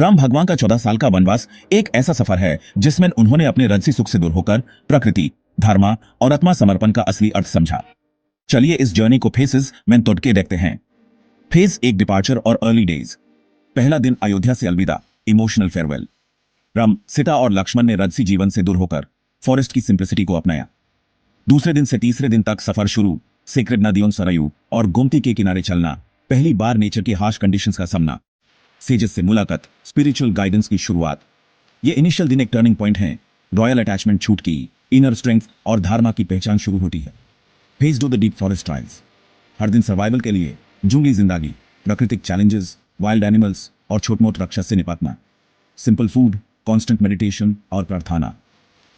राम भगवान का 14 साल का वनवास एक ऐसा सफर है जिसमें उन्होंने अपने रजसी सुख से दूर होकर प्रकृति, धर्म और आत्मा समर्पण का असली अर्थ समझा। चलिए इस जर्नी को फेसेस में तोड़ के देखते हैं। फेज एक, डिपार्चर और अर्ली डेज। पहला दिन, अयोध्या से अलविदा, इमोशनल फेयरवेल। राम, सीता और लक्ष्मण ने रजसी जीवन से दूर होकर फॉरेस्ट की सिंप्लिसिटी को अपनाया। दूसरे दिन से तीसरे दिन तक सफर शुरू, सीक्रेट नदियों सरयू और गोमती के किनारे चलना, पहली बार नेचर के हार्श कंडीशंस का सामना, सेजेस से मुलाकात, स्पिरिचुअल गाइडेंस की शुरुआत। ये इनिशियल दिन एक टर्निंग पॉइंट है। रॉयल अटैचमेंट छूट की, इनर स्ट्रेंथ और धारणा की पहचान शुरू होती है। Phase two the deep forest trials. हर दिन सर्वाइवल के लिए जंगली जिंदगी, प्राकृतिक चैलेंजेस, वाइल्ड एनिमल्स और छोट मोट राक्षस से निपटना। सिंपल फूड, कांस्टेंट मेडिटेशन और प्रार्थना।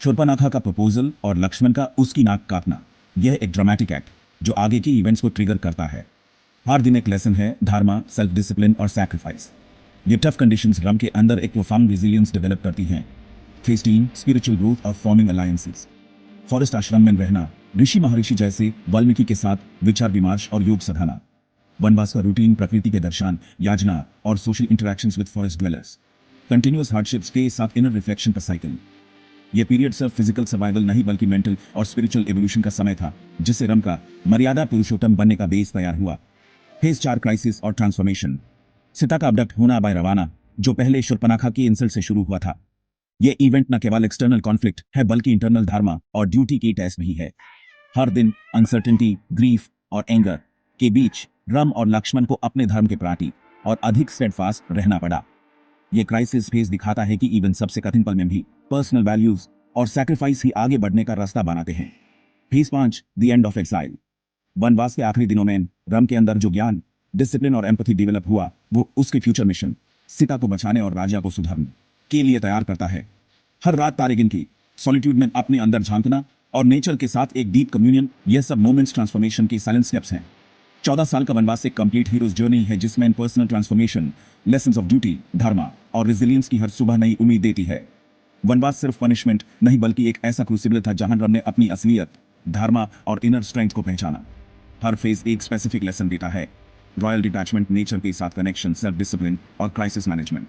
शूर्पणखा का प्रपोजल और लक्ष्मण का उसकी नाक काटना, यह एक ड्रामेटिक एक्ट जो आगे की इवेंट्स को ट्रिगर करता है। हर दिन एक लेसन है, धर्म, सेल्फ डिसिप्लिन और सैक्रिफाइस। ये टफ कंडीशंस राम के अंदर एक प्रोफाउंड रेजिलियंस डेवलप करती हैं। फेज 3, स्पिरिचुअल ग्रोथ और फॉर्मिंग अलायंसेस। फॉरेस्ट आश्रम में रहना, ऋषि महर्षि जैसे वाल्मीकि के साथ विचार विमर्श और योग साधना। वनवास का रूटीन, प्रकृति के दर्शन, याचना और social interactions with forest dwellers. Continuous hardships के साथ इनर रिफ्लेक्शन का साइकिल। यह पीरियड सिर्फ फिजिकल सर्वाइवल नहीं बल्कि मेंटल और स्पिरिचुअल एवोल्यूशन का समय था, जिससे राम का मर्यादा पुरुषोत्तम बनने का बेस तैयार हुआ। फेज 4, क्राइसिस और ट्रांसफॉर्मेशन। सीता का अबडक्ट होना बाय रवाना, जो पहले शूर्पणखा की इंसल्ट से शुरू हुआ था। यह इवेंट न केवल एक्सटर्नल कॉन्फ्लिक्ट है बल्कि इंटरनल धर्म और ड्यूटी की टेस्ट भी है। हर दिन अनसर्टेनिटी, ग्रीफ और एंगर के बीच राम और लक्ष्मण को अपने धर्म के प्रति और अधिक स्टेडफास्ट रहना पड़ा। यह क्राइसिस फेज दिखाता है कि इवन सबसे कठिन पल में भी पर्सनल वैल्यूज और सैक्रिफाइस ही आगे बढ़ने का रास्ता बनाते हैं। Phase 5, the end of exile. वनवास के आखिरी दिनों में राम के अंदर जो ज्ञान, डिसिप्लिन और एम्पैथी डेवलप हुआ, वो उसके फ्यूचर मिशन, सीता को बचाने और राजा को सुधारने के लिए तैयार करता है। हर रात तारे गिनती, सॉलिट्यूड में अपने अंदर झांकना और नेचर के साथ एक डीप कम्युनियन, ये सब मोमेंट्स ट्रांसफॉर्मेशन के साइलेंट स्टेप्स हैं। 14 साल का वनवास एक कंप्लीट हीरोज जर्नी है जिसमें personal transformation, lessons of duty, धर्म और रेजिलियंस की हर सुबह नई उम्मीद देती है। वनवास सिर्फ पनिशमेंट नहीं बल्कि एक ऐसा क्रूसिबल था जहां राम ने अपनी असलियत, धर्म और इनर स्ट्रेंथ को पहचाना। हर फेज एक स्पेसिफिक लेसन देता है। रॉयल डिटैचमेंट, नेचर के साथ कनेक्शन, सेल्फ डिसिप्लिन और क्राइसिस मैनेजमेंट।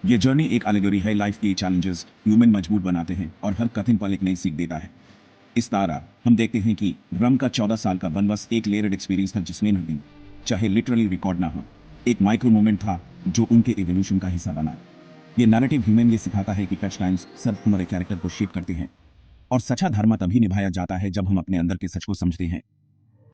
ये जर्नी एक एलिगोरी है। लाइफ के चैलेंजेस ह्यूमन मजबूत बनाते हैं और हर कठिन पल एक नई सीख देता है। इस तरह हम देखते हैं कि राम का 14 साल का वनवास एक लेयर्ड एक्सपीरियंस था जिसमें नहीं, चाहे लिटरली रिकॉर्ड ना हो, एक माइक्रो मोमेंट था जो उनके एवोल्यूशन का हिस्सा बना। ये नैरेटिव ह्यूमन ये सिखाता है कि टच टाइम्स सब हमारे कैरेक्टर को शेप करते हैं और सच्चा धर्म तभी निभाया जाता है जब हम अपने अंदर के सच को समझते हैं।